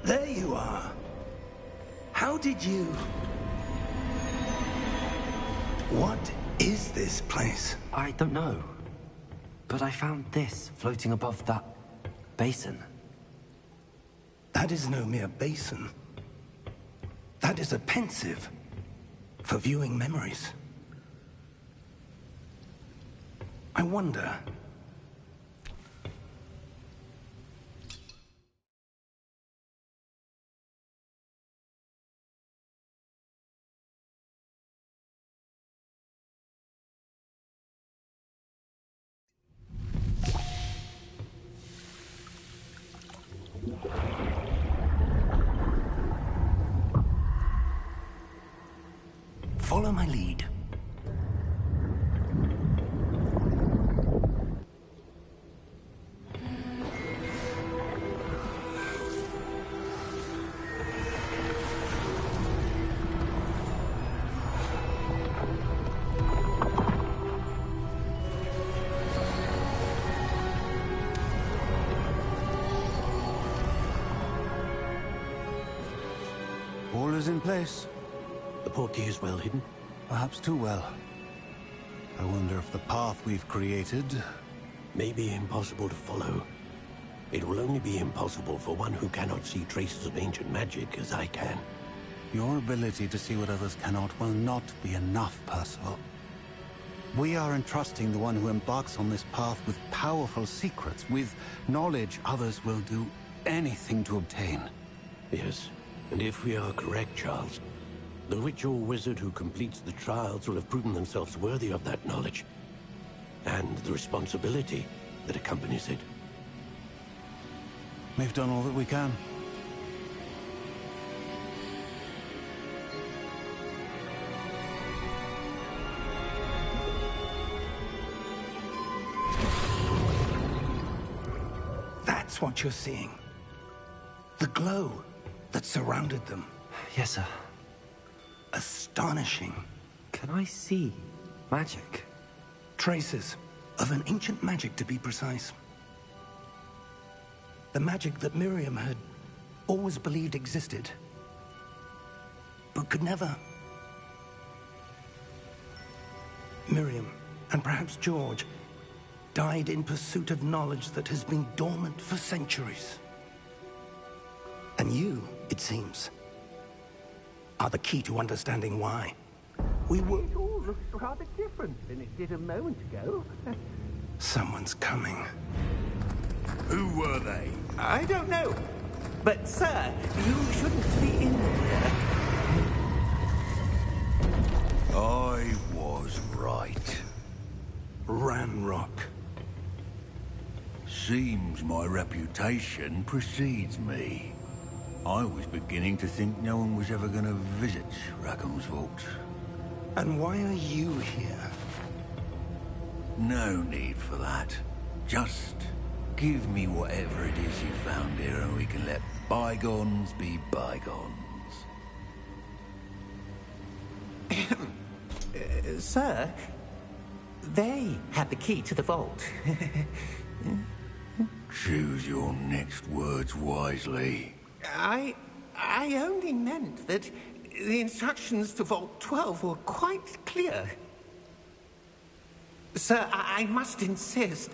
There you are. How did you... What is this place? I don't know. But I found this floating above that basin. That is no mere basin. That is a pensive for viewing memories. I wonder... Follow my lead. All is in place. The portkey is well hidden? Perhaps too well. I wonder if the path we've created... may be impossible to follow. It will only be impossible for one who cannot see traces of ancient magic as I can. Your ability to see what others cannot will not be enough, Percival. We are entrusting the one who embarks on this path with powerful secrets, with knowledge others will do anything to obtain. Yes, and if we are correct, Charles, the witch or wizard who completes the trials will have proven themselves worthy of that knowledge, and the responsibility that accompanies it. We've done all that we can. That's what you're seeing. The glow that surrounded them. Yes, sir. Astonishing. Can I see magic? Traces of an ancient magic, to be precise. The magic that Miriam had always believed existed, but could never. Miriam, and perhaps George, died in pursuit of knowledge that has been dormant for centuries. And you, it seems, are the key to understanding why. We were... It all looks rather different than it did a moment ago. Someone's coming. Who were they? I don't know. But, sir, you shouldn't be in here. I was right. Ranrock. Seems my reputation precedes me. I was beginning to think no one was ever going to visit Rackham's vault. And why are you here? No need for that. Just give me whatever it is you found here and we can let bygones be bygones. Sir, they had the key to the vault. Choose your next words wisely. I only meant that the instructions to Vault 12 were quite clear. Sir, I must insist.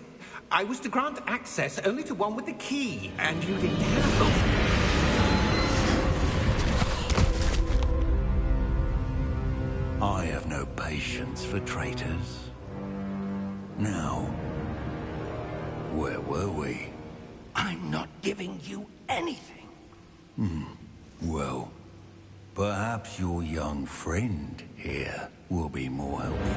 I was to grant access only to one with the key, and you didn't have them. I have no patience for traitors. Now, where were we? I'm not giving you anything. Well, perhaps your young friend here will be more helpful.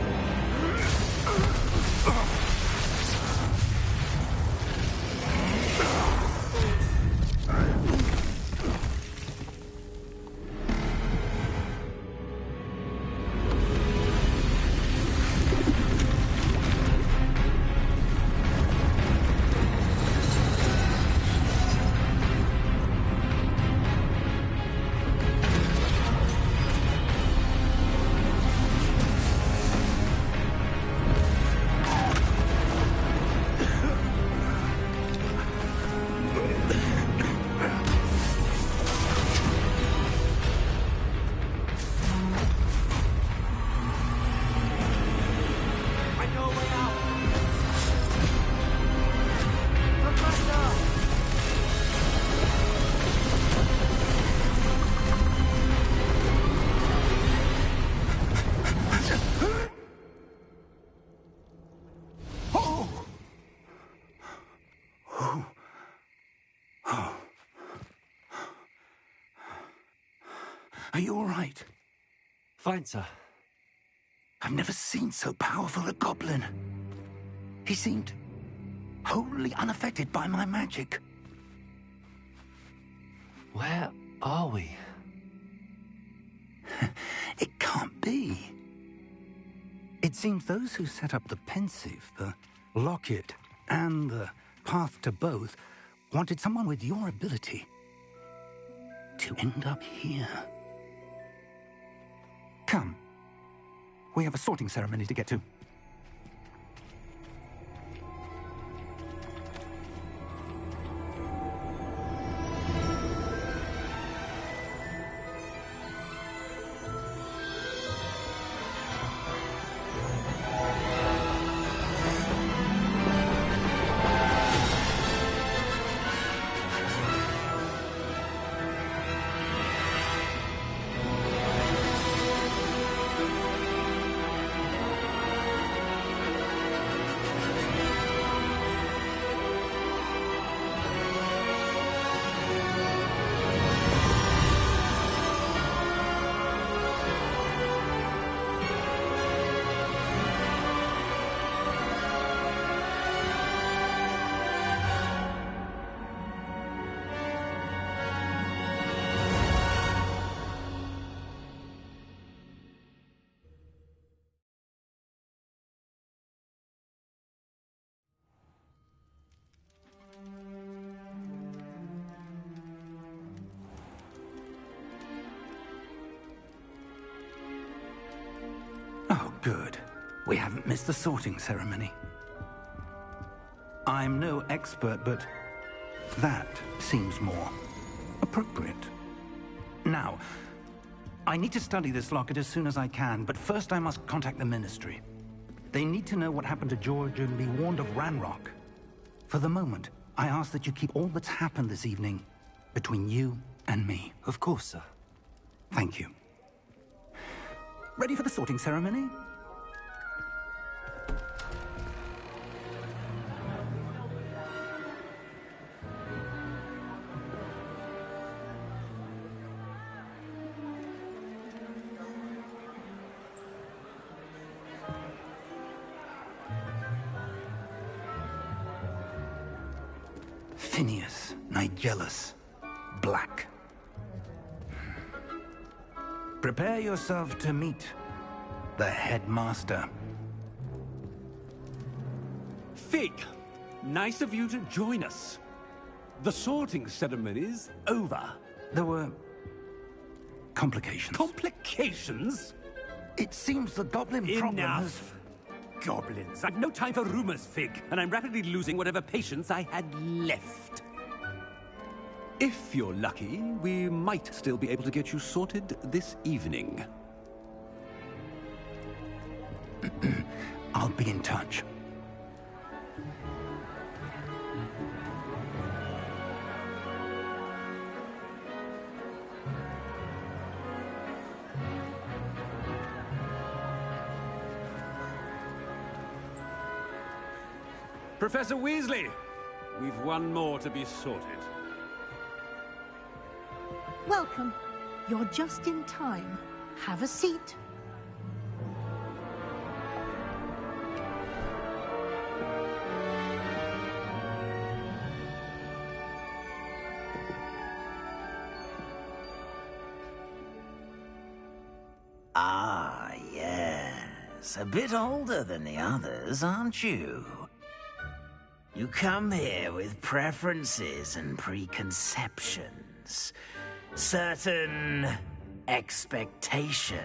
Are you all right? Fine, sir. I've never seen so powerful a goblin. He seemed wholly unaffected by my magic. Where are we? It can't be. It seems those who set up the pensive, the locket, and the path to both wanted someone with your ability to end up here. Come. We have a sorting ceremony to get to. Oh, good. We haven't missed the sorting ceremony. I'm no expert, but that seems more appropriate. Now, I need to study this locket as soon as I can, but first I must contact the Ministry. They need to know what happened to George and be warned of Ranrock. For the moment, I ask that you keep all that's happened this evening between you and me. Of course, sir. Thank you. Ready for the sorting ceremony? Phineas, Nigellus, Black. Prepare yourself to meet the headmaster. Fig, nice of you to join us. The sorting ceremony's over. There were complications. Complications? It seems the goblin problem has... Enough. Goblins. I've no time for rumors, Fig, and I'm rapidly losing whatever patience I had left. If you're lucky, we might still be able to get you sorted this evening. I'll be in touch. Professor Weasley, we've one more to be sorted. Welcome. You're just in time. Have a seat. Ah, yes. A bit older than the others, aren't you? You come here with preferences and preconceptions. Certain expectations.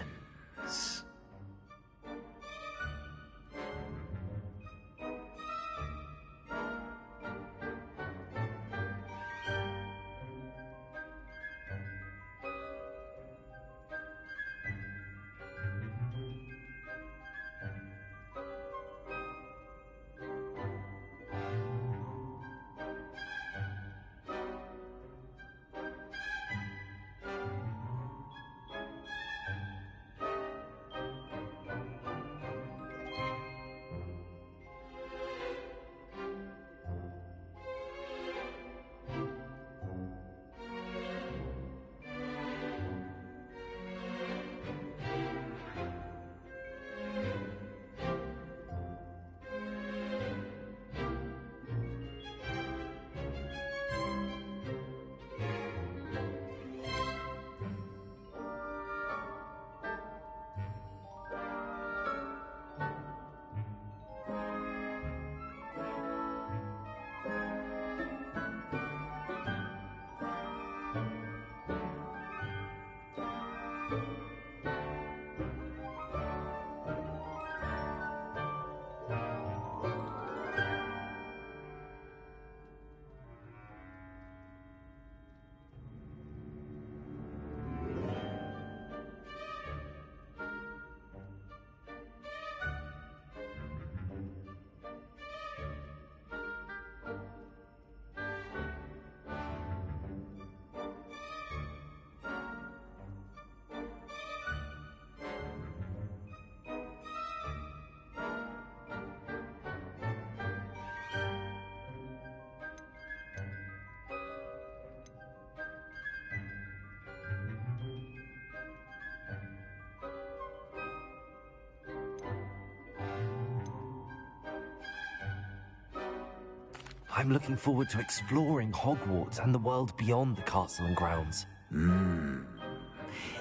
I'm looking forward to exploring Hogwarts and the world beyond the castle and grounds.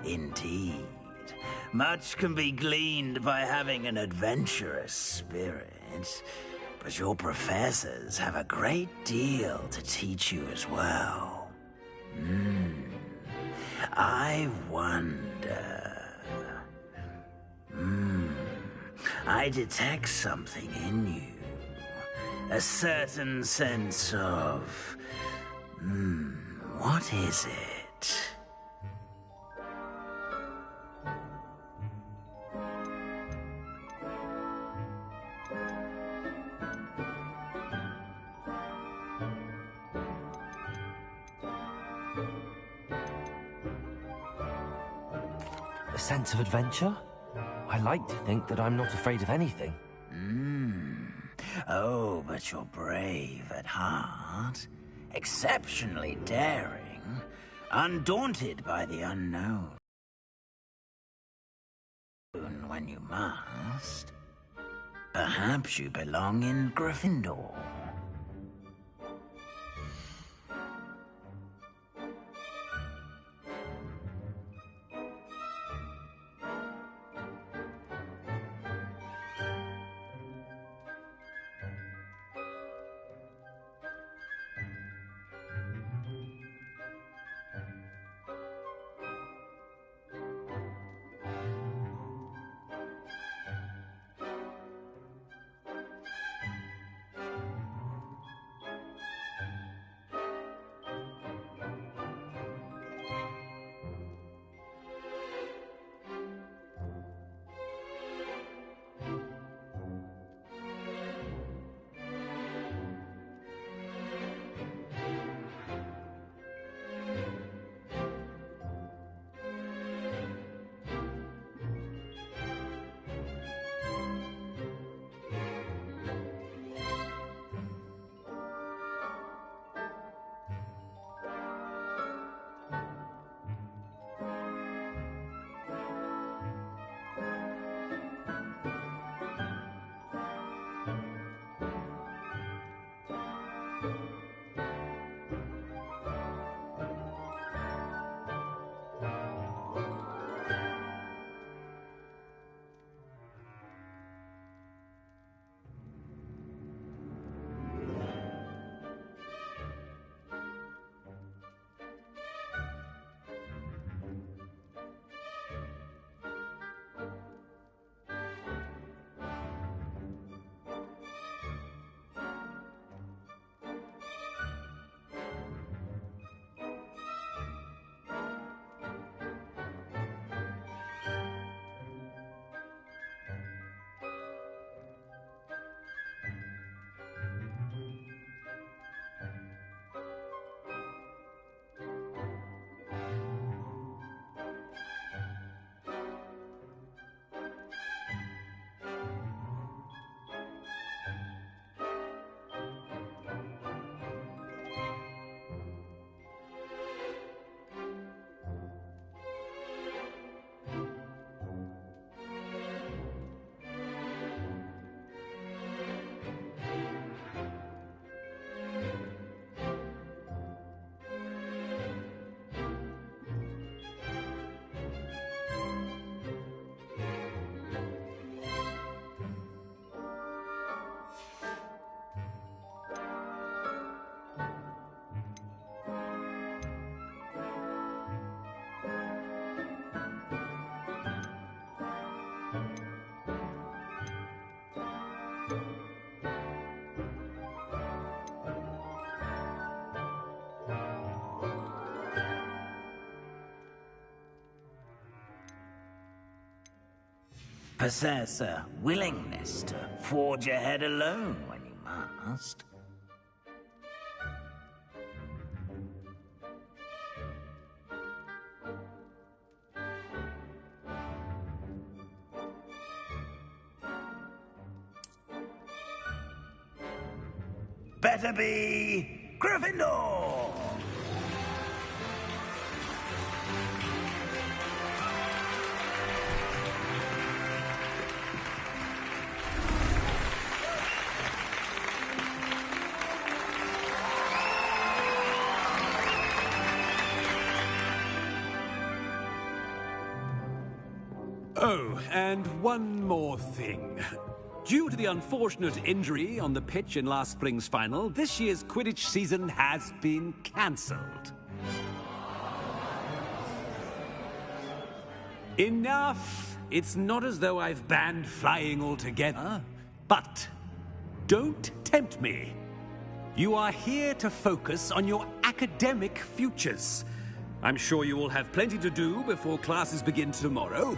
Indeed. Much can be gleaned by having an adventurous spirit, but your professors have a great deal to teach you as well. I wonder... I detect something in you. A certain sense of... what is it? A sense of adventure? I like to think that I'm not afraid of anything. Oh, but you're brave at heart, exceptionally daring, undaunted by the unknown. When you must. Perhaps you belong in Gryffindor. Possess a willingness to forge ahead alone when you must. Better be Gryffindor! Oh, and one more thing. Due to the unfortunate injury on the pitch in last spring's final, this year's Quidditch season has been cancelled. Enough! It's not as though I've banned flying altogether. But don't tempt me. You are here to focus on your academic futures. I'm sure you will have plenty to do before classes begin tomorrow.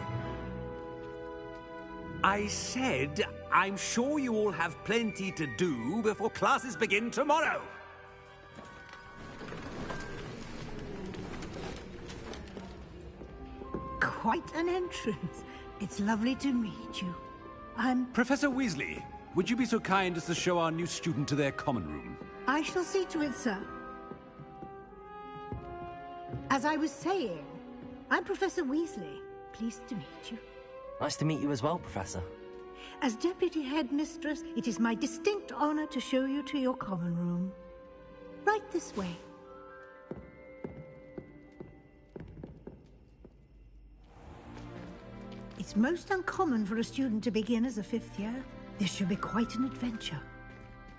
I said, I'm sure you all have plenty to do before classes begin tomorrow. Quite an entrance. It's lovely to meet you. I'm... Professor Weasley, would you be so kind as to show our new student to their common room? I shall see to it, sir. As I was saying, I'm Professor Weasley. Pleased to meet you. Nice to meet you as well, Professor. As Deputy Headmistress, it is my distinct honor to show you to your common room. Right this way. It's most uncommon for a student to begin as a fifth year. This should be quite an adventure.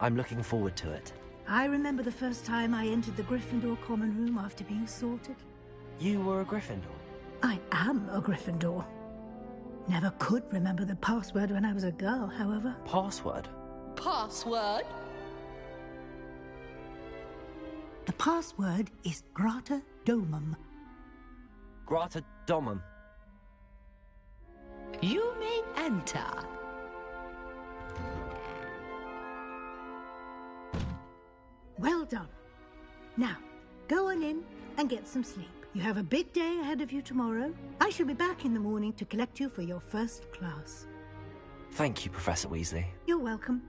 I'm looking forward to it. I remember the first time I entered the Gryffindor common room after being sorted. You were a Gryffindor? I am a Gryffindor. Never could remember the password when I was a girl, however. Password? Password? The password is Grata Domum. Grata Domum. You may enter. Well done. Now, go on in and get some sleep. You have a big day ahead of you tomorrow. I shall be back in the morning to collect you for your first class. Thank you, Professor Weasley. You're welcome.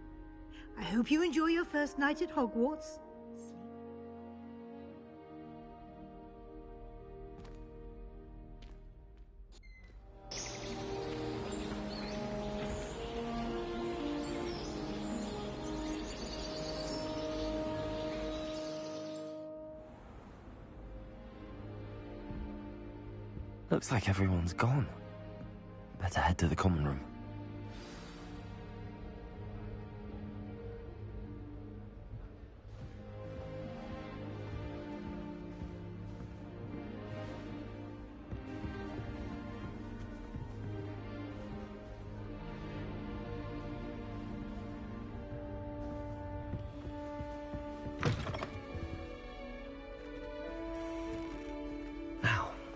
I hope you enjoy your first night at Hogwarts. Looks like everyone's gone. Better head to the common room.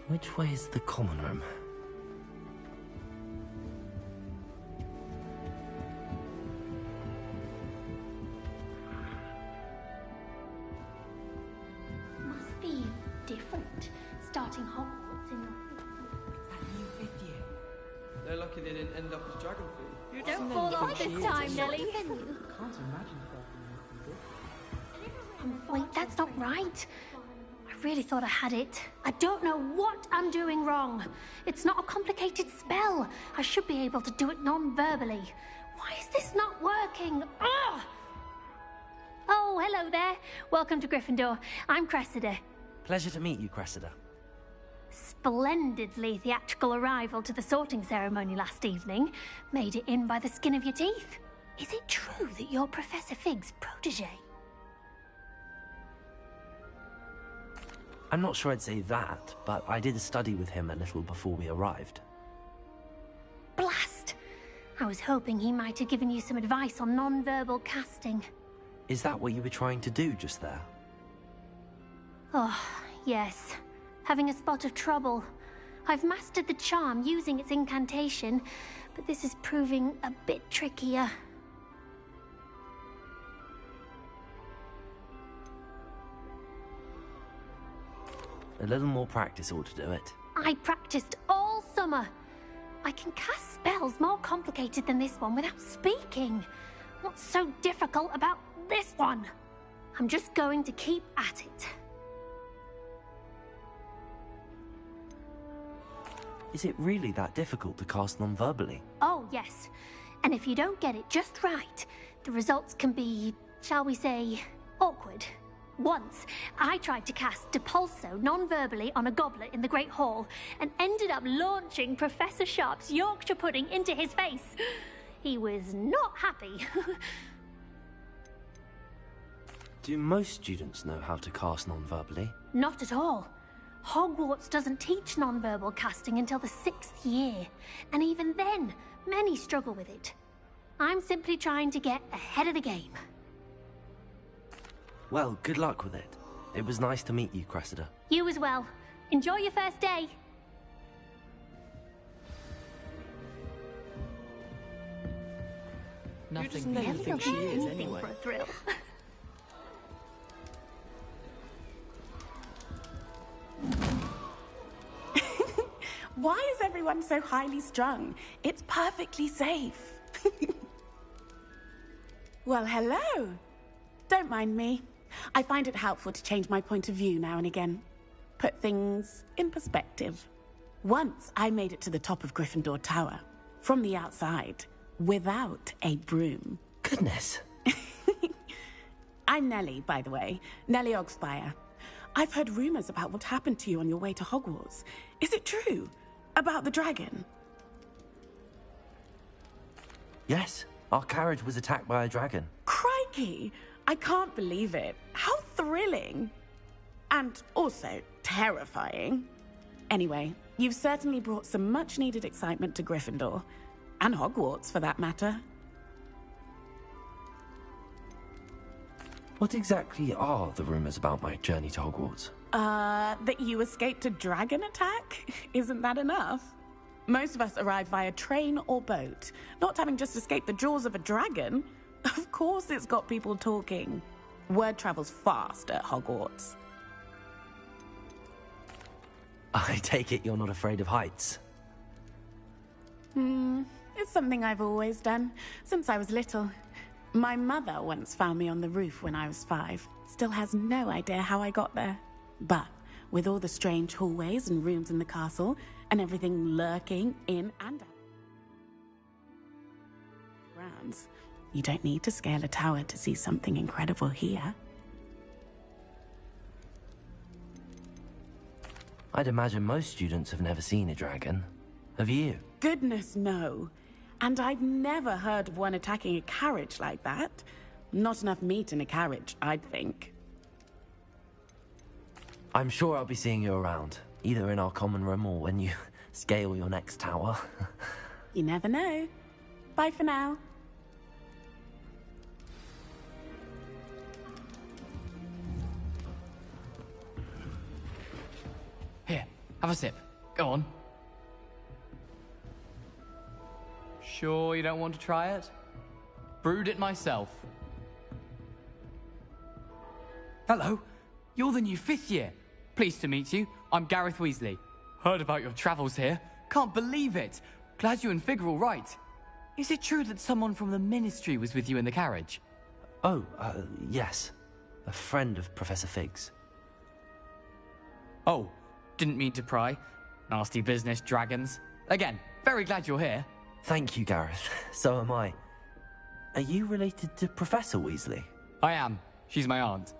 Which way is the common room? Must be different, starting Hogwarts in that new fifth year. They're lucky they didn't end up as Dragonfleet. You don't fall off this time, Nelly. Can't imagine that. Wait, that's not right. I really thought I had it. I don't know what I'm doing wrong. It's not a complicated spell. I should be able to do it non-verbally. Why is this not working? Ugh! Oh, hello there. Welcome to Gryffindor. I'm Cressida. Pleasure to meet you, Cressida. Splendidly theatrical arrival to the sorting ceremony last evening. Made it in by the skin of your teeth. Is it true that you're Professor Fig's protege? I'm not sure I'd say that, but I did study with him a little before we arrived. Blast! I was hoping he might have given you some advice on non-verbal casting. Is that what you were trying to do just there? Oh, yes. Having a spot of trouble. I've mastered the charm using its incantation, but this is proving a bit trickier. A little more practice ought to do it. I practiced all summer. I can cast spells more complicated than this one without speaking. What's so difficult about this one? I'm just going to keep at it. Is it really that difficult to cast non-verbally? Oh, yes. And if you don't get it just right, the results can be, shall we say, awkward. Once, I tried to cast Depulso non-verbally on a goblet in the Great Hall and ended up launching Professor Sharp's Yorkshire pudding into his face. He was not happy. Do most students know how to cast non-verbally? Not at all. Hogwarts doesn't teach non-verbal casting until the 6th year, and even then, many struggle with it. I'm simply trying to get ahead of the game. Well, good luck with it. It was nice to meet you, Cressida. You as well. Enjoy your first day. Nothing Never you think will she do is, anything anyway. for a thrill. Why is everyone so highly strung? It's perfectly safe. Well, hello. Don't mind me. I find it helpful to change my point of view now and again. Put things in perspective. Once I made it to the top of Gryffindor Tower, from the outside, without a broom. Goodness. I'm Nellie, by the way. Nellie Ogspire. I've heard rumors about what happened to you on your way to Hogwarts. Is it true? About the dragon? Yes, our carriage was attacked by a dragon. Crikey! I can't believe it. How thrilling! And also terrifying. Anyway, you've certainly brought some much-needed excitement to Gryffindor. And Hogwarts, for that matter. What exactly are the rumors about my journey to Hogwarts? That you escaped a dragon attack? Isn't that enough? Most of us arrive via train or boat, not having just escaped the jaws of a dragon. Of course it's got people talking. Word travels fast at Hogwarts. I take it you're not afraid of heights. It's something I've always done, since I was little. My mother once found me on the roof when I was 5. Still has no idea how I got there. But with all the strange hallways and rooms in the castle, and everything lurking in and out grounds, you don't need to scale a tower to see something incredible here. I'd imagine most students have never seen a dragon. Have you? Goodness, no. And I've never heard of one attacking a carriage like that. Not enough meat in a carriage, I'd think. I'm sure I'll be seeing you around, either in our common room or when you scale your next tower. You never know. Bye for now. Here, have a sip. Go on. Sure you don't want to try it? Brewed it myself. Hello, you're the new 5th year. Pleased to meet you. I'm Gareth Weasley. Heard about your travels here. Can't believe it. Glad you and Fig are all right. Is it true that someone from the Ministry was with you in the carriage? Oh, yes. A friend of Professor Fig's. Oh, didn't mean to pry. Nasty business, dragons. Again, very glad you're here. Thank you, Gareth. So am I. Are you related to Professor Weasley? I am. She's my aunt.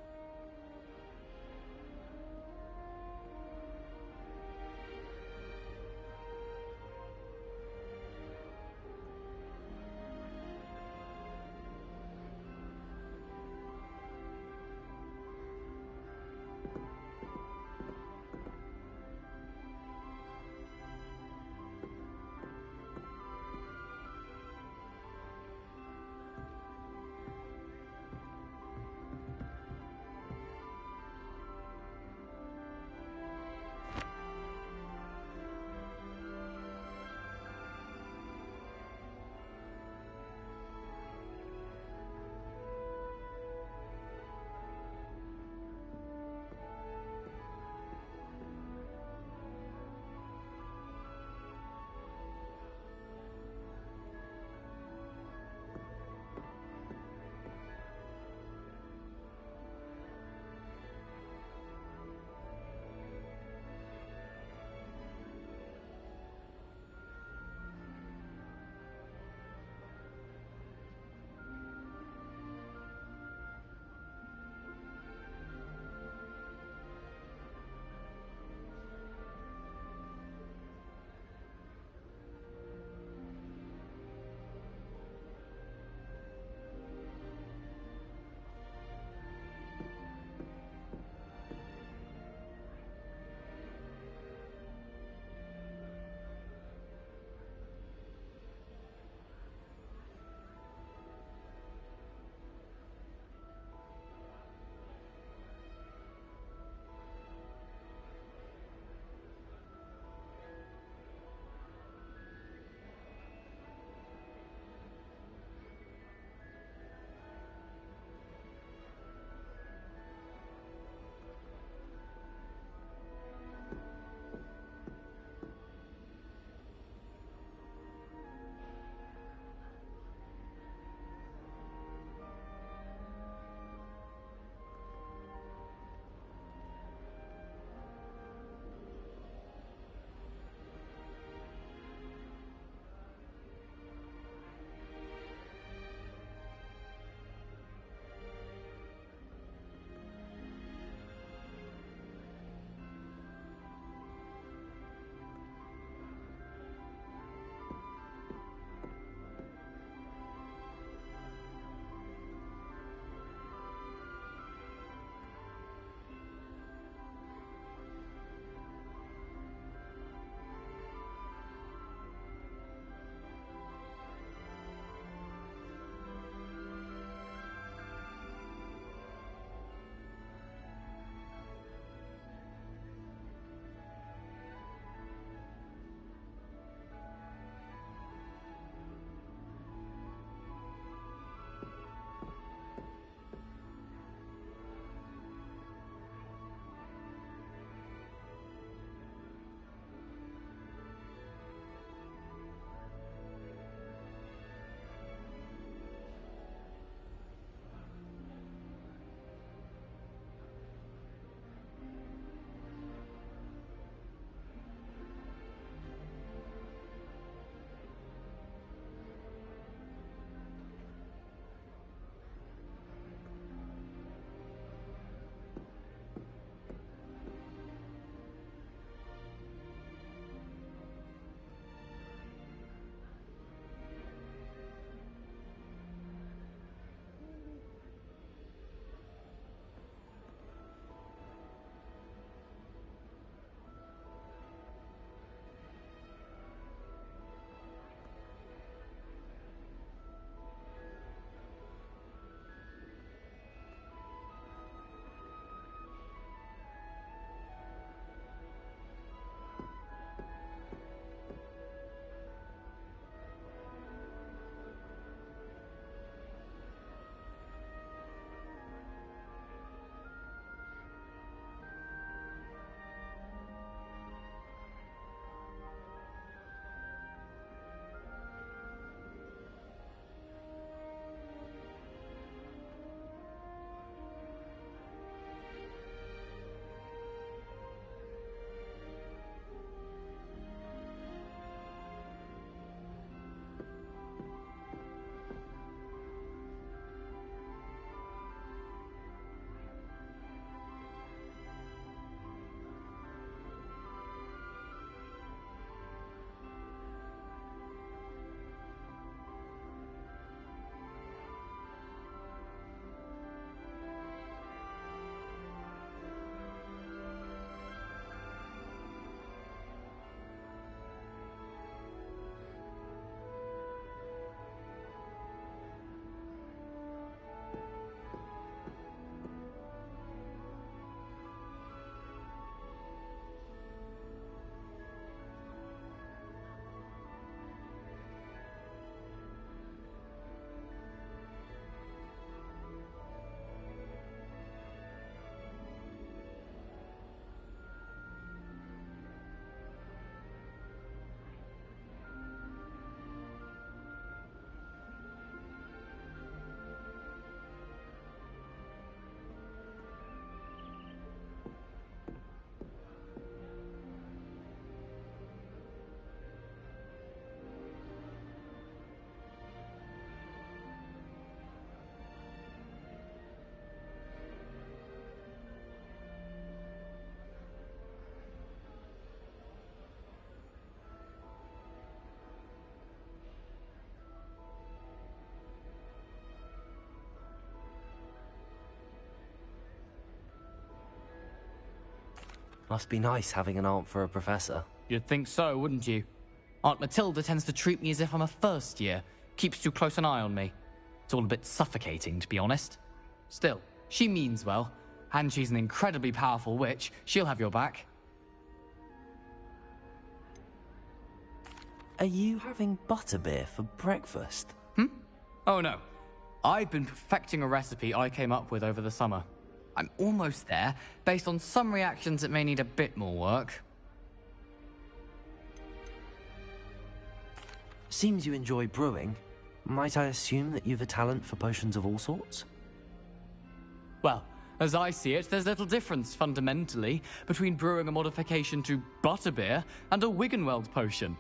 Must be nice having an aunt for a professor. You'd think so, wouldn't you? Aunt Matilda tends to treat me as if I'm a first year, keeps too close an eye on me. It's all a bit suffocating, to be honest. Still, she means well, and she's an incredibly powerful witch. She'll have your back. Are you having butterbeer for breakfast? Oh no. I've been perfecting a recipe I came up with over the summer. I'm almost there, based on some reactions that may need a bit more work. Seems you enjoy brewing. Might I assume that you've a talent for potions of all sorts? Well, as I see it, there's little difference, fundamentally, between brewing a modification to butterbeer and a Wiggenweld potion.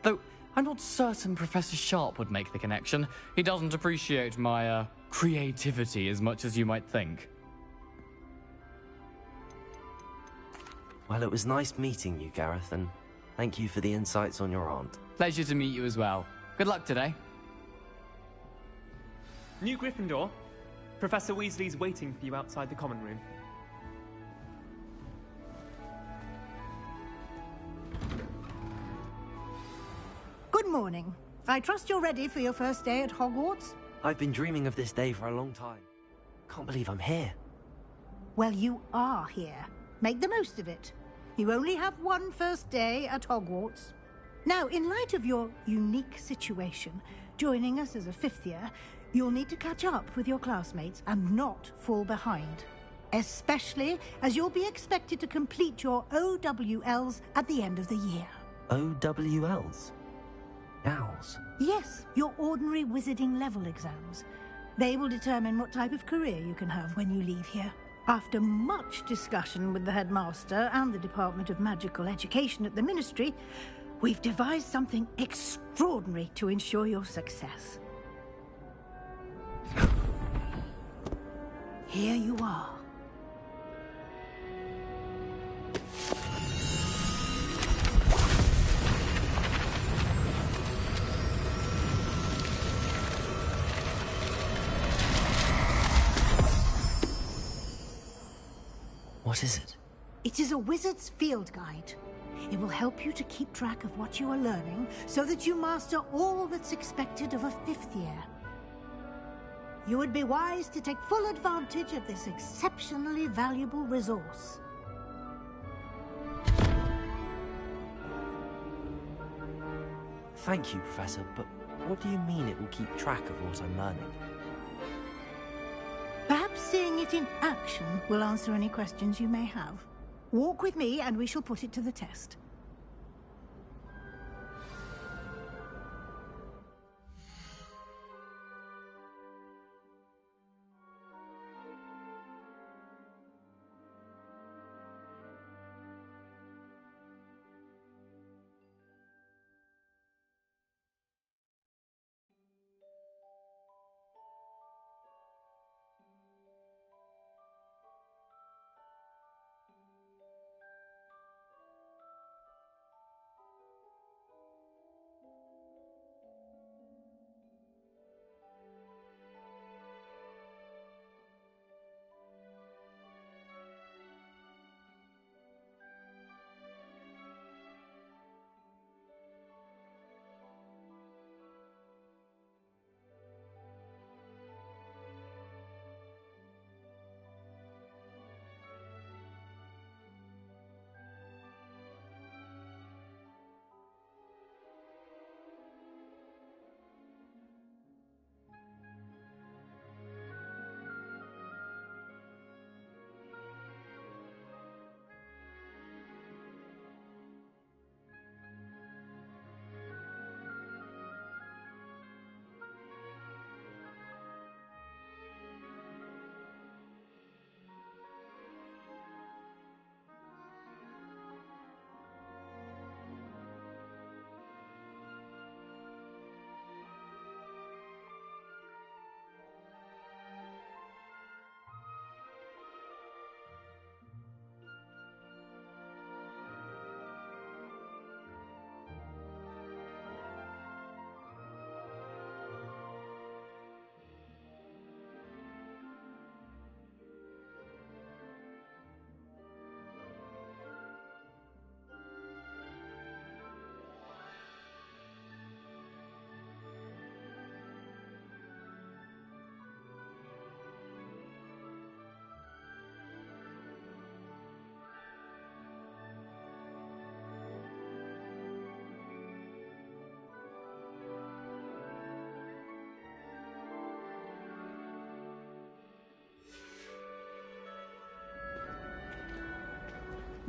Though, I'm not certain Professor Sharp would make the connection. He doesn't appreciate my, creativity as much as you might think. Well, it was nice meeting you, Gareth, and thank you for the insights on your aunt. Pleasure to meet you as well. Good luck today. New Gryffindor. Professor Weasley's waiting for you outside the common room. Good morning. I trust you're ready for your first day at Hogwarts? I've been dreaming of this day for a long time. Can't believe I'm here. Well, you are here. Make the most of it. You only have one first day at Hogwarts. Now, in light of your unique situation, joining us as a fifth year, you'll need to catch up with your classmates and not fall behind. Especially as you'll be expected to complete your OWLs at the end of the year. OWLs? Owls? Yes, your ordinary wizarding level exams. They will determine what type of career you can have when you leave here. After much discussion with the headmaster and the Department of Magical Education at the Ministry, we've devised something extraordinary to ensure your success. Here you are. What is it? It is a wizard's field guide. It will help you to keep track of what you are learning so that you master all that's expected of a fifth year. You would be wise to take full advantage of this exceptionally valuable resource. Thank you, Professor, but what do you mean it will keep track of what I'm learning? Perhaps seeing it in action will answer any questions you may have. Walk with me and we shall put it to the test.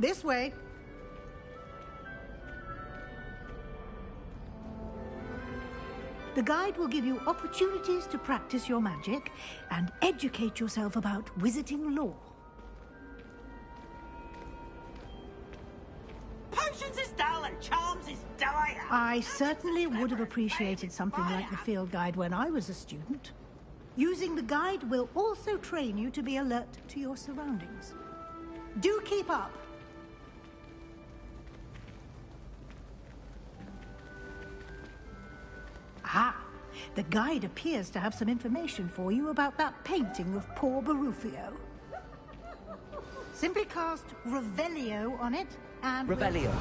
This way. The guide will give you opportunities to practice your magic and educate yourself about wizarding lore. Potions is dull and charms is dire. I certainly would have appreciated something like the field guide when I was a student. Using the guide will also train you to be alert to your surroundings. Do keep up. Ah, the guide appears to have some information for you about that painting of poor Barufio. Simply cast Revelio on it and... Revelio.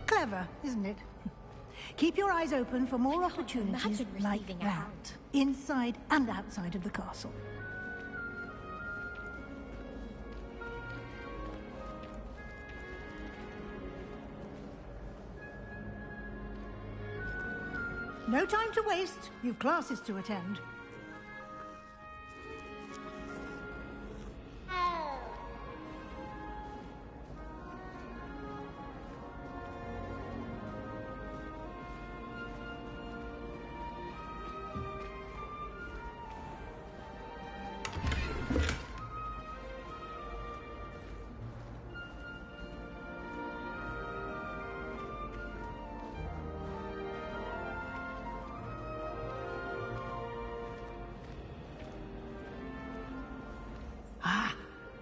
Clever, isn't it? Keep your eyes open for more opportunities like that, inside and outside of the castle. No time to waste. You've classes to attend.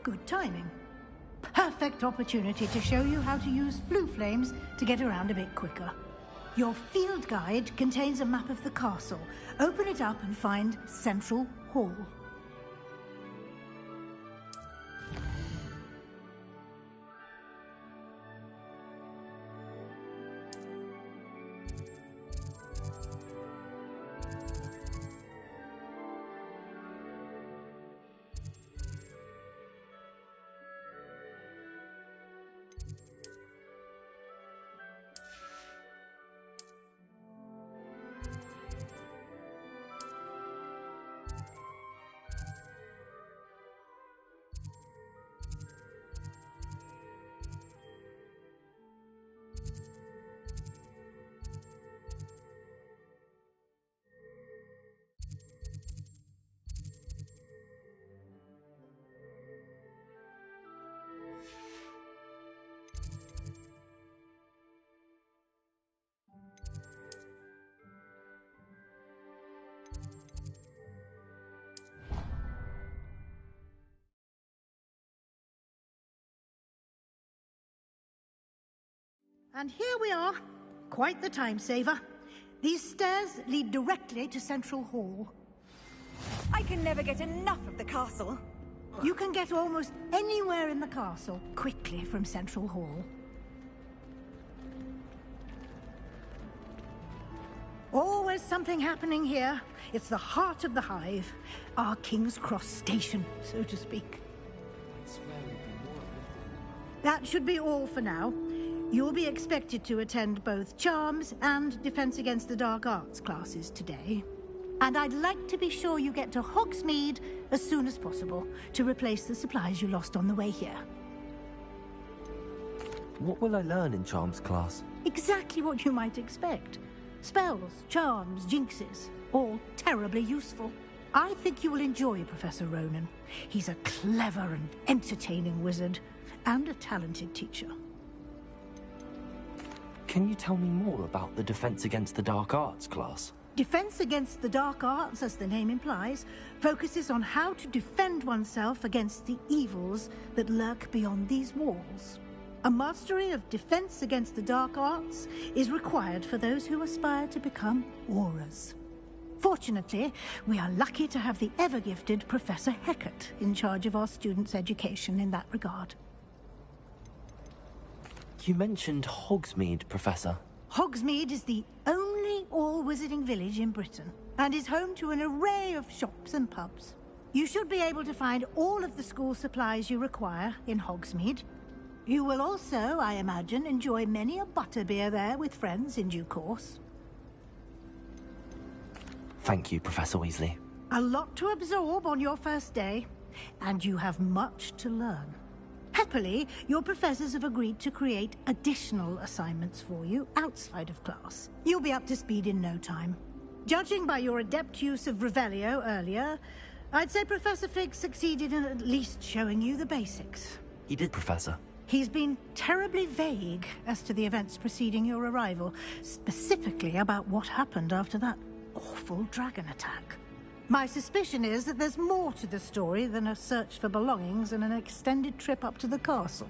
Good timing. Perfect opportunity to show you how to use flue flames to get around a bit quicker. Your field guide contains a map of the castle. Open it up and find Central Hall. And here we are. Quite the time saver. These stairs lead directly to Central Hall. I can never get enough of the castle. You can get almost anywhere in the castle quickly from Central Hall. Always something happening here. It's the heart of the Hive. Our King's Cross station, so to speak. That should be all for now. You'll be expected to attend both Charms and Defense Against the Dark Arts classes today. And I'd like to be sure you get to Hogsmeade as soon as possible to replace the supplies you lost on the way here. What will I learn in Charms class? Exactly what you might expect. Spells, charms, jinxes, all terribly useful. I think you will enjoy Professor Ronan. He's a clever and entertaining wizard, and a talented teacher. Can you tell me more about the Defense Against the Dark Arts class? Defense against the dark arts, as the name implies, focuses on how to defend oneself against the evils that lurk beyond these walls. A mastery of defense against the dark arts is required for those who aspire to become Aurors. Fortunately, we are lucky to have the ever-gifted Professor Hecat in charge of our students' education in that regard. You mentioned Hogsmeade, Professor. Hogsmeade is the only all-wizarding village in Britain, and is home to an array of shops and pubs. You should be able to find all of the school supplies you require in Hogsmeade. You will also, I imagine, enjoy many a butterbeer there with friends in due course. Thank you, Professor Weasley. A lot to absorb on your first day, and you have much to learn. Happily, your professors have agreed to create additional assignments for you outside of class. You'll be up to speed in no time. Judging by your adept use of Revelio earlier, I'd say Professor Fig succeeded in at least showing you the basics. He did, Professor. He's been terribly vague as to the events preceding your arrival, specifically about what happened after that awful dragon attack. My suspicion is that there's more to the story than a search for belongings and an extended trip up to the castle.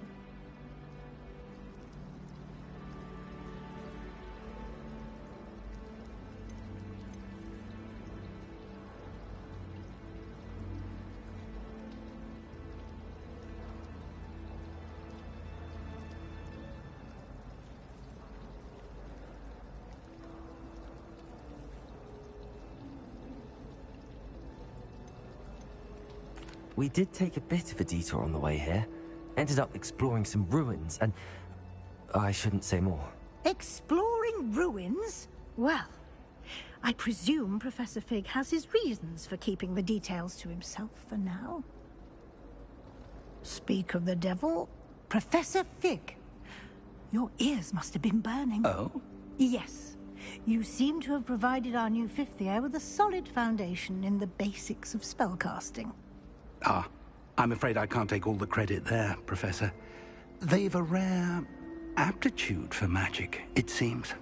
We did take a bit of a detour on the way here. Ended up exploring some ruins, and I shouldn't say more. Exploring ruins? Well, I presume Professor Fig has his reasons for keeping the details to himself for now. Speak of the devil, Professor Fig. Your ears must have been burning. Oh? Yes. You seem to have provided our new fifth year with a solid foundation in the basics of spellcasting. Ah, I'm afraid I can't take all the credit there, Professor. They've a rare aptitude for magic, it seems.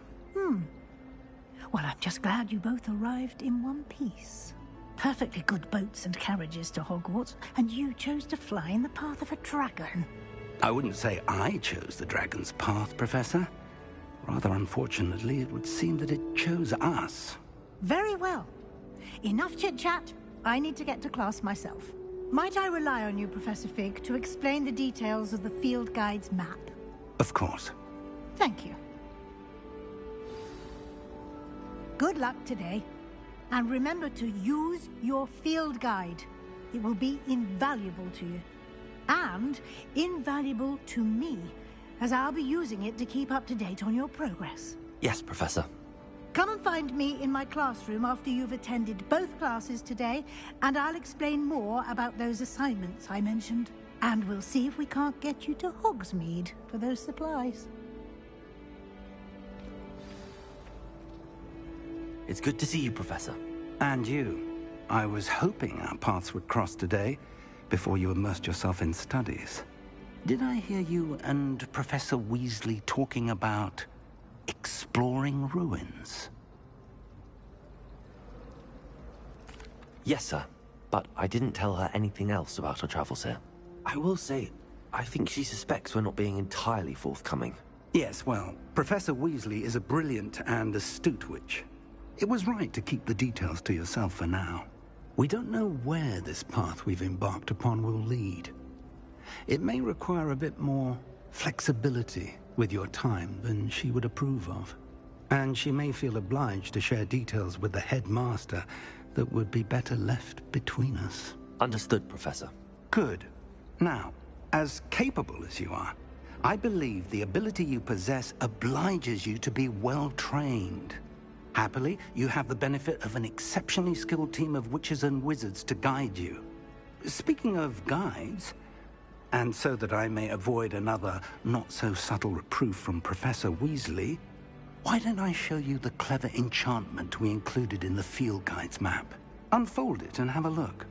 Well, I'm just glad you both arrived in one piece. Perfectly good boats and carriages to Hogwarts, and you chose to fly in the path of a dragon. I wouldn't say I chose the dragon's path, Professor. Rather unfortunately, it would seem that it chose us. Very well. Enough chit-chat. I need to get to class myself. Might I rely on you, Professor Fig, to explain the details of the field guide's map? Of course. Thank you. Good luck today. And remember to use your field guide. It will be invaluable to you. And invaluable to me, as I'll be using it to keep up to date on your progress. Yes, Professor. Come and find me in my classroom after you've attended both classes today, and I'll explain more about those assignments I mentioned. And we'll see if we can't get you to Hogsmeade for those supplies. It's good to see you, Professor. And you. I was hoping our paths would cross today, before you immersed yourself in studies. Did I hear you and Professor Weasley talking about exploring ruins? Yes, sir. But I didn't tell her anything else about our travels here. I will say, I think she suspects we're not being entirely forthcoming. Yes, well, Professor Weasley is a brilliant and astute witch. It was right to keep the details to yourself for now. We don't know where this path we've embarked upon will lead. It may require a bit more flexibility with your time than she would approve of. And she may feel obliged to share details with the headmaster that would be better left between us. Understood, Professor. Good. Now, as capable as you are, I believe the ability you possess obliges you to be well-trained. Happily, you have the benefit of an exceptionally skilled team of witches and wizards to guide you. Speaking of guides, and so that I may avoid another not-so-subtle reproof from Professor Weasley, why don't I show you the clever enchantment we included in the field guide's map? Unfold it and have a look.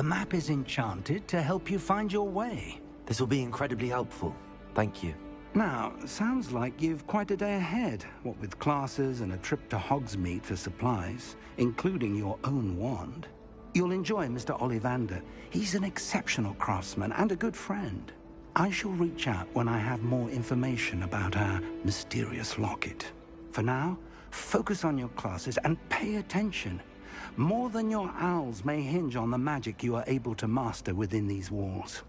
The map is enchanted to help you find your way. This will be incredibly helpful. Thank you. Now, sounds like you've quite a day ahead, what with classes and a trip to Hogsmeade for supplies, including your own wand. You'll enjoy Mr. Ollivander. He's an exceptional craftsman and a good friend. I shall reach out when I have more information about our mysterious locket. For now, focus on your classes and pay attention. More than your owls may hinge on the magic you are able to master within these walls.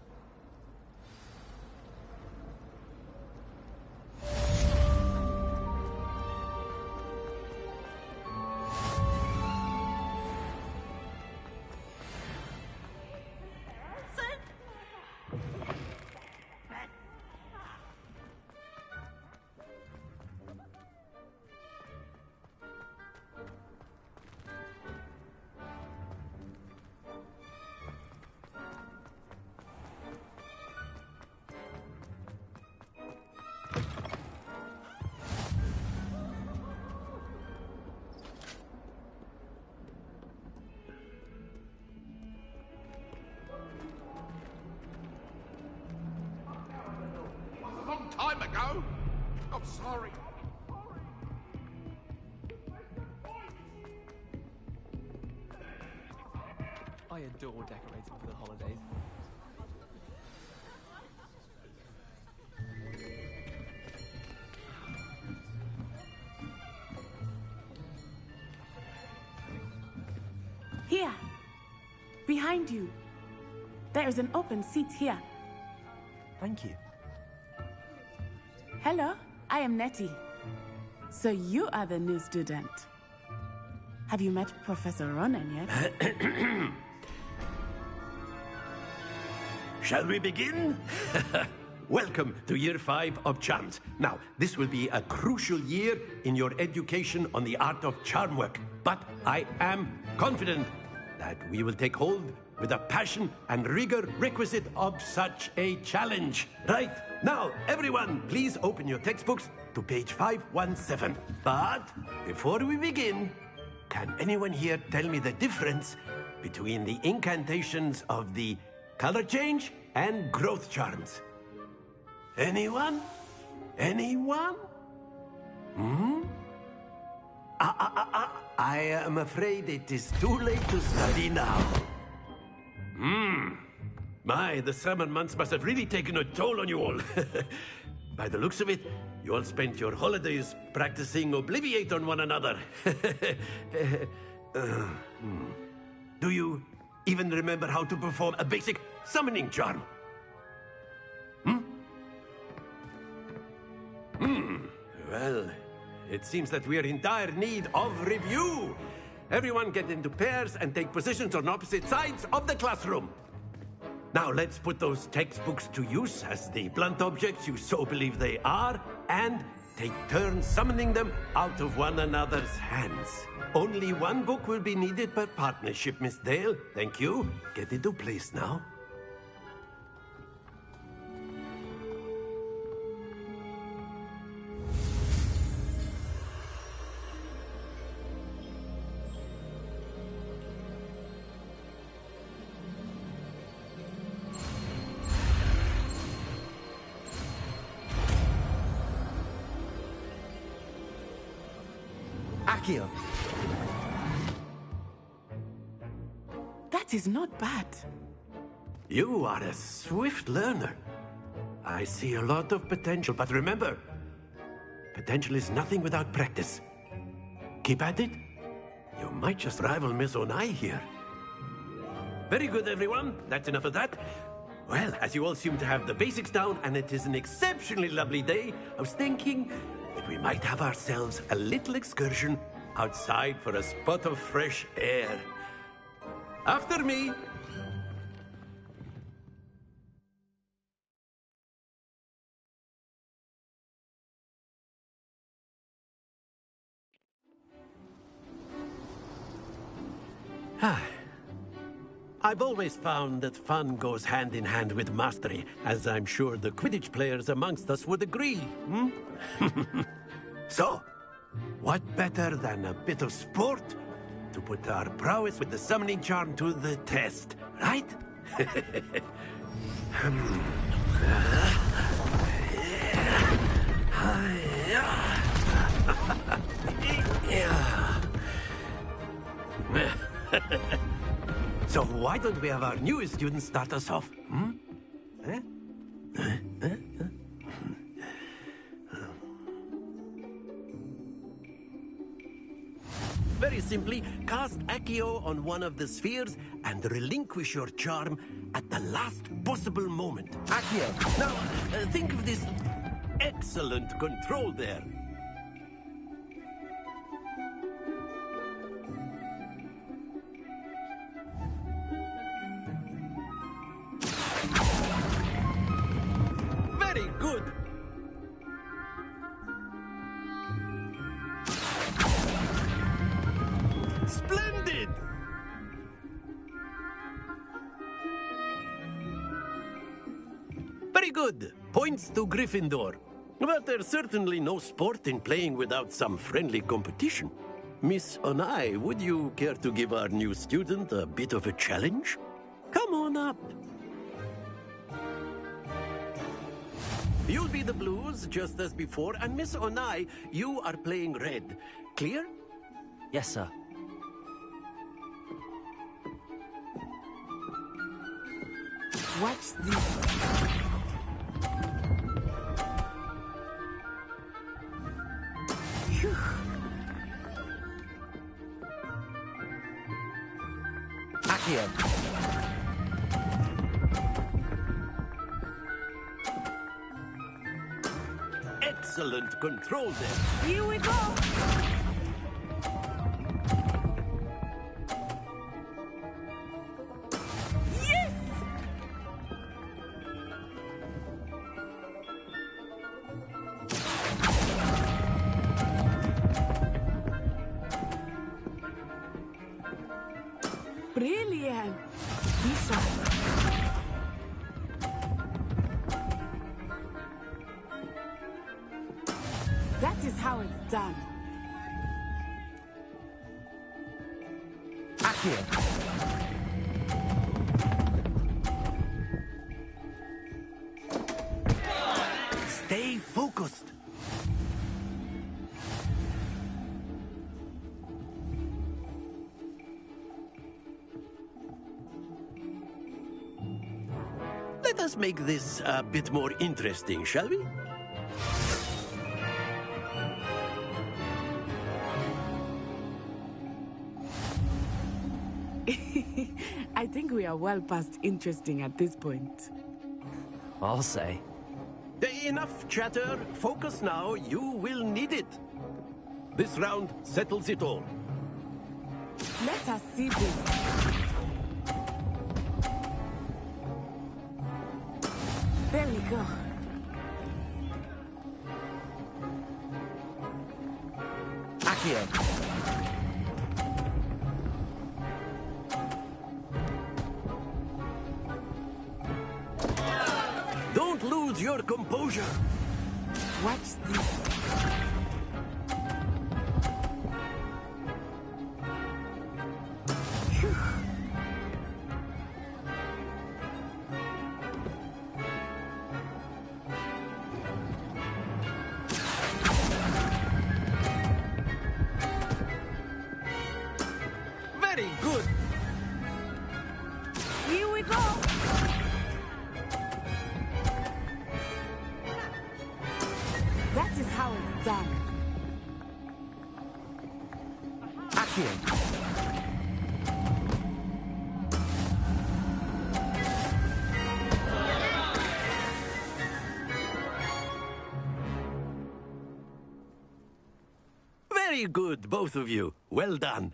Time ago. I'm sorry. I adore decorating for the holidays. Here. Behind you. There is an open seat here. Thank you. Hello, I am Nettie. So you are the new student. Have you met Professor Ronan yet? Shall we begin? Welcome to Year 5 of Charms. Now, this will be a crucial year in your education on the art of charm work. But I am confident that we will take hold with the passion and rigor requisite of such a challenge. Right, now, everyone, please open your textbooks to page 517. But before we begin, can anyone here tell me the difference between the incantations of the color change and growth charms? Anyone? Anyone? I am afraid it is too late to study now. My, the summer months must have really taken a toll on you all. By the looks of it, you all spent your holidays practicing Obliviate on one another. Do you even remember how to perform a basic summoning charm? Well, it seems that we are in dire need of review. Everyone get into pairs and take positions on opposite sides of the classroom. Now let's put those textbooks to use as the blunt objects you so believe they are, and take turns summoning them out of one another's hands. Only one book will be needed per partnership, Miss Dale. Thank you. Get into place now. Accio. That is not bad. You are a swift learner. I see a lot of potential, but remember, potential is nothing without practice. Keep at it. You might just rival Miss Onai here. Very good, everyone. That's enough of that. Well, as you all seem to have the basics down, and it is an exceptionally lovely day, I was thinking that we might have ourselves a little excursion outside for a spot of fresh air. After me. I've always found that fun goes hand in hand with mastery, as I'm sure the Quidditch players amongst us would agree. So, what better than a bit of sport to put our prowess with the summoning charm to the test, right? So why don't we have our newest student start us off? Eh? Very simply, cast Accio on one of the spheres and relinquish your charm at the last possible moment. Accio. Now, think of this excellent control there. Very good. Splendid! Very good. Points to Gryffindor. But there's certainly no sport in playing without some friendly competition. Miss Onai, would you care to give our new student a bit of a challenge? Come on up. You'll be the blues, just as before, and Miss Onai, you are playing red. Clear? Yes, sir. Watch this. Phew. Accio. Excellent control there. Here we go. Yes! Brilliant. Lisa. That is how it's done. Accio. Stay focused. Let us make this a bit more interesting, shall we? I think we are well past interesting at this point. I'll say. Enough chatter. Focus now. You will need it. This round settles it all. Let us see this. There we go. Accio. Don't lose your composure. Watch this. Phew. Very good. Here we go. That is how it's done. Accio. Very good, both of you. Well done.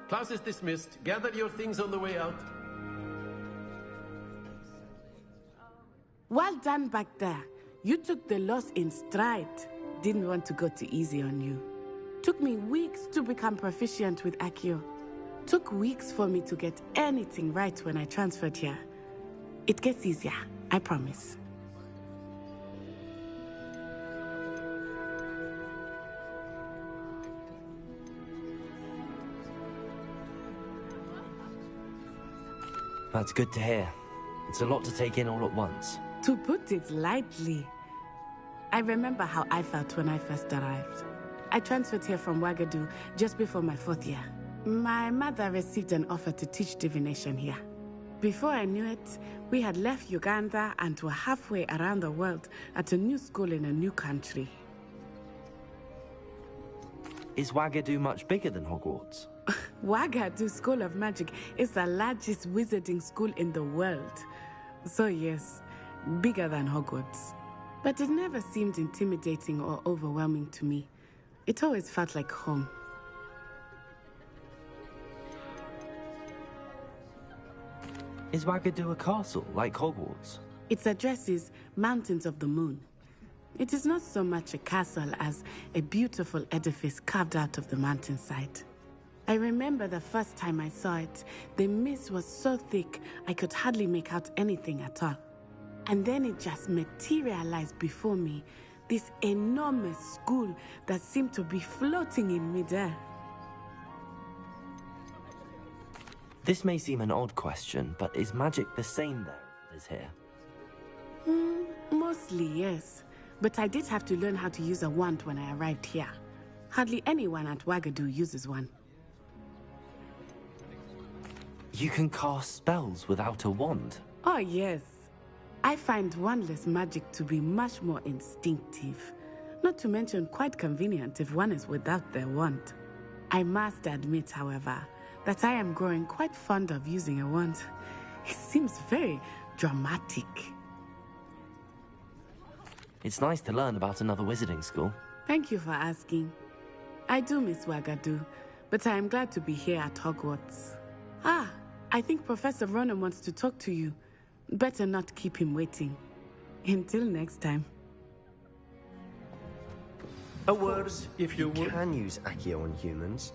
Class is dismissed. Gather your things on the way out. Well done back there. You took the loss in stride. Didn't want to go too easy on you. Took me weeks to become proficient with Accio. Took weeks for me to get anything right when I transferred here. It gets easier, I promise. That's good to hear. It's a lot to take in all at once. To put it lightly, I remember how I felt when I first arrived. I transferred here from Wagadu just before my 4th year. My mother received an offer to teach divination here. Before I knew it, we had left Uganda and were halfway around the world at a new school in a new country. Is Wagadu much bigger than Hogwarts? Wagadu School of Magic is the largest wizarding school in the world. So yes, bigger than Hogwarts. But it never seemed intimidating or overwhelming to me. It always felt like home. Is Wagadu a castle, like Hogwarts? Its address is Mountains of the Moon. It is not so much a castle as a beautiful edifice carved out of the mountainside. I remember the first time I saw it, the mist was so thick I could hardly make out anything at all. And then it just materialized before me, this enormous school that seemed to be floating in midair. This may seem an odd question, but is magic the same there as here? Mostly, yes. But I did have to learn how to use a wand when I arrived here. Hardly anyone at Wagadu uses one. You can cast spells without a wand? Oh, yes. I find wandless magic to be much more instinctive. Not to mention quite convenient if one is without their wand. I must admit, however, that I am growing quite fond of using a wand. It seems very dramatic. It's nice to learn about another wizarding school. Thank you for asking. I do miss Wagadu, but I am glad to be here at Hogwarts. Ah, I think Professor Ronan wants to talk to you. Better not keep him waiting. Until next time. A word, if you would. You can use Accio on humans,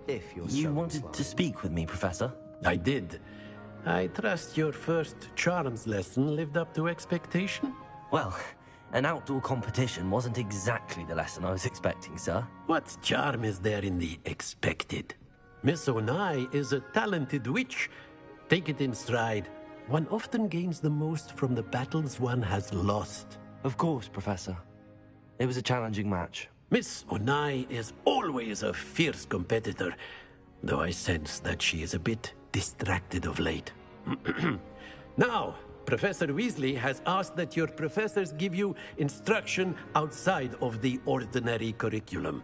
if you're You so wanted inclined. to speak with me, Professor? I did. I trust your first charms lesson lived up to expectation? Well, an outdoor competition wasn't exactly the lesson I was expecting, sir. What charm is there in the expected? Miss Onai is a talented witch. Take it in stride. One often gains the most from the battles one has lost. Of course, Professor. It was a challenging match. Miss Onai is always a fierce competitor, though I sense that she is a bit distracted of late. Now, Professor Weasley has asked that your professors give you instruction outside of the ordinary curriculum.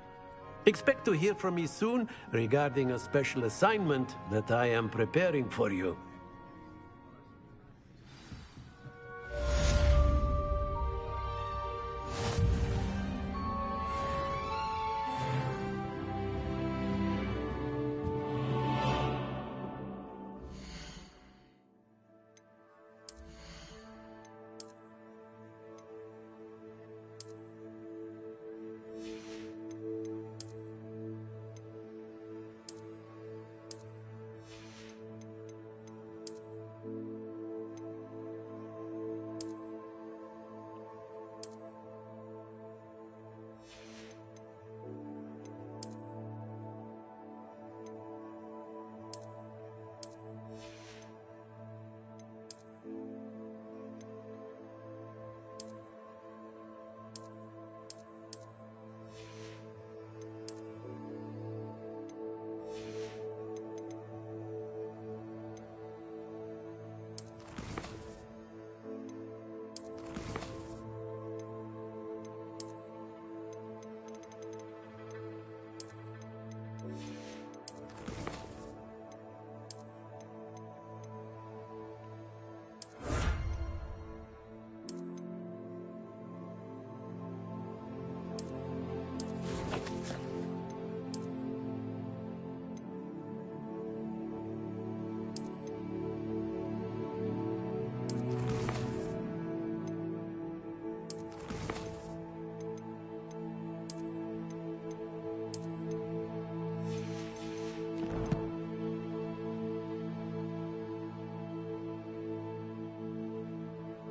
Expect to hear from me soon regarding a special assignment that I am preparing for you.